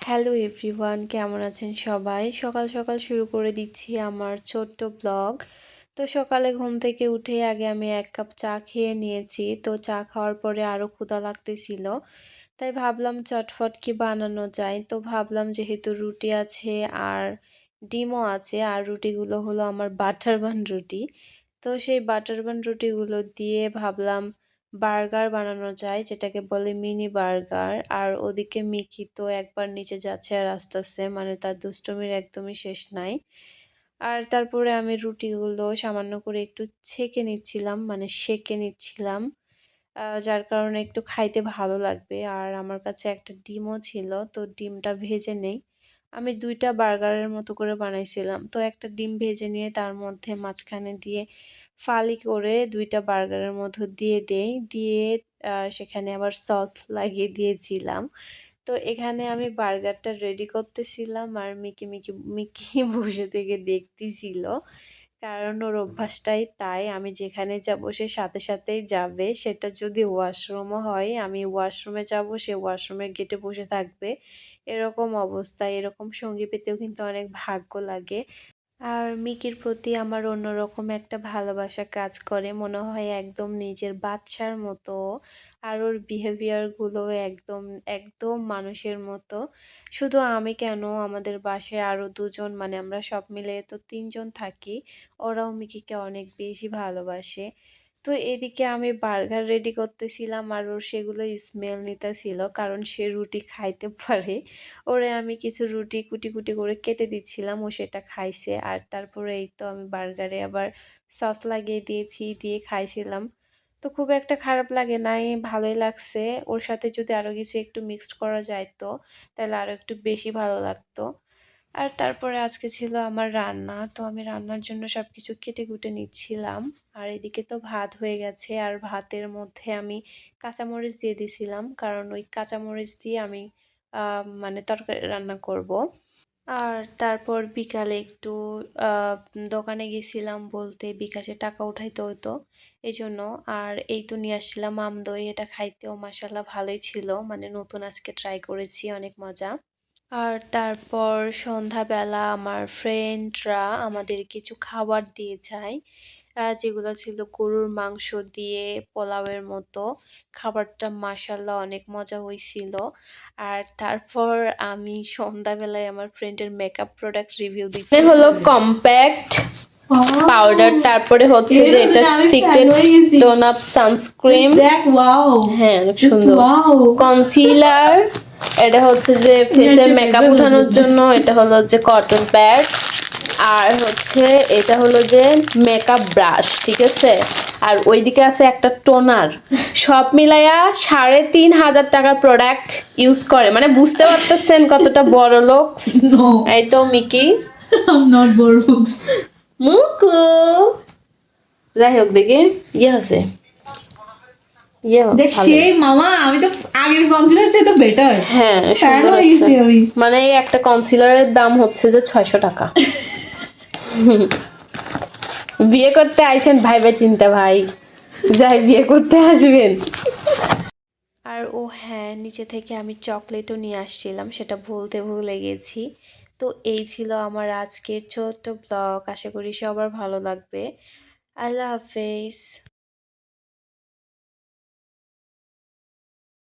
Hello everyone, কেমন আছেন সবাই? সকাল সকাল শুরু করে দিচ্ছি আমার ছোট্ট ব্লগ। তো সকালে ঘুম থেকে উঠে আগে আমি 1 কাপ চা খেয়ে নিয়েছি। তো চা খাওয়ার পরে আরও ক্ষুধা লাগতেছিল। তাই ভাবলাম চটফট কি বানানো যায়। তো ভাবলাম যেহেতু রুটি আছে আর ডিমও আছে, আর রুটিগুলো হলো আমার বাটার বান রুটি। তো সেই বাটার বান রুটিগুলো দিয়ে ভাবলাম বার্গার বানানো যায়, যেটাকে বলে মিনি বার্গার। আর ওদিকে মিকি তো একবার নিচে যাচ্ছে আর আসতেছে, মানে তার দুষ্টুমির একদমই শেষ নাই। আর তারপরে আমি রুটিগুলো সামান্য করে একটু ছেঁকে নিচ্ছিলাম, মানে সেঁকে নিচ্ছিলাম, যার কারণে একটু খাইতে ভালো লাগবে। আর আমার কাছে একটা ডিমও ছিল, তো ডিমটা ভেজে নেই। আমি ২ টা বার্গারের মতো করে বানাইছিলাম। তো একটা ডিম ভেজে নিয়ে তার মধ্যে মাঝখানে দিয়ে ফালি করে ২ টা বার্গারের মধ্যে দিয়ে দেই। দিয়ে সেখানে আবার সস লাগিয়ে দিয়েছিলাম। তো এখানে আমি বার্গারটা রেডি করতেছিলাম আর মিকি বসে থেকে দেখতেছিল। কারণ ওর অভ্যাসটাই তাই। আমি যেখানে যাবো সে সাথে সাথেই যাবে। সেটা যদি ওয়াশরুমও হয়, আমি ওয়াশরুমে যাবো, সে ওয়াশরুমের গেটে বসে থাকবে। এরকম অবস্থা। এরকম সঙ্গী পেতেও কিন্তু অনেক ভাগ্য লাগে। আর মিকির প্রতি আমার অন্যরকম একটা ভালোবাসা কাজ করে, মনে হয় একদম নিজের বাচ্চার মতো। আর ওর বিহেভিয়ারগুলো একদম একদম মানুষের মতো। শুধু আমি কেন, আমাদের বাসায় আরও ২ জন, মানে আমরা সব মিলে তো ৩ জন থাকি। ওরাও মিকিকে অনেক বেশি ভালোবাসে। তো এদিকে আমি বার্গার রেডি করতেছিলাম আর ওর সেগুলো স্মেল নিতেছিল, কারণ সে রুটি খাইতে পারে। ওরে আমি কিছু রুটি কুটি কুটি করে কেটে দিচ্ছিলাম, ও সেটা খাইছে। আর তারপরে এই তো আমি বার্গারে আবার সস লাগিয়ে দিয়েছি, দিয়ে খাইছিলাম। তো খুব একটা খারাপ লাগে নাই, ভালোই লাগছে। ওর সাথে যদি আরও কিছু একটু মিক্সড করা যাইতো তাহলে আরও একটু বেশি ভালো লাগতো। আর তারপরে আজকে ছিল আমার রান্না, তো আমি রান্নার জন্য সব কিছু কেটে কুটে নিচ্ছিলাম। আর এদিকে তো ভাত হয়ে গেছে, আর ভাতের মধ্যে আমি কাঁচামরিচ দিয়ে দিছিলাম, কারণ ওই কাঁচামরিচ দিয়ে আমি মানে তরকারি রান্না করব। আর তারপর বিকালে একটু দোকানে গেছিলাম, বলতে বিকাশে টাকা উঠাইতে হতো এই জন্য। আর এই তো নিয়ে আসছিলাম আমদই, এটা খাইতেও মাসাল্লাহ ভালোই ছিল, মানে নতুন আজকে ট্রাই করেছি, অনেক মজা। আর তারপর সন্ধ্যাবেলা আমার ফ্রেন্ডরা আমাদের কিছু খাবার দিয়ে যায়, যেগুলো ছিল গরুর মাংস দিয়ে পোলাওয়ের মতো। খাবারটা মাশাল্লাহ অনেক মজা হয়েছিল। আর তারপর আমি সন্ধ্যাবেলায় আমার ফ্রেন্ডের মেকআপ প্রোডাক্ট রিভিউ দিচ্ছি। হলো কম্প্যাক্ট পাউডার, তারপরে হচ্ছে যে এটা সিক্রেট টোন আপ সানস্ক্রিন, হ্যাঁ অনেক সুন্দর। কনসিলার, এটা হচ্ছে যে ফেসের মেকআপ উঠানোর জন্য, এটা হলো যে কটন প্যাড। আর হচ্ছে এটা হলো যে মেকআপ ব্রাশ, ঠিক আছে। আর ওইদিকে আছে একটা টোনার। সব মিলাইয়া ৩,৫০০ টাকার প্রোডাক্ট ইউজ করে, মানে বুঝতে পারতেছেন কতটা বড় লোক। এই তো মিকি মুকু, যাই হোক দেখি ইয়ে আছে মামা। আমি তো আগের কনসিলার সে তো বেটার, হ্যাঁ সুন্দর আছে। মানে একটা কনসিলারের দাম হচ্ছে যে ৬০০ টাকা। বিয়ে করতে আইসেন ভাইবে চিন্তা ভাই, যাই বিয়ে করতে আসবেন। আর ও হ্যাঁ, নিচে থেকে আমি চকলেটও নিয়ে আসছিলাম, সেটা বলতে ভুলে গেছি। তো এই ছিল আমার আজকের ছোট্ট ব্লগ, আশা করি সবার ভালো লাগবে। আল্লাহ হাফেজ।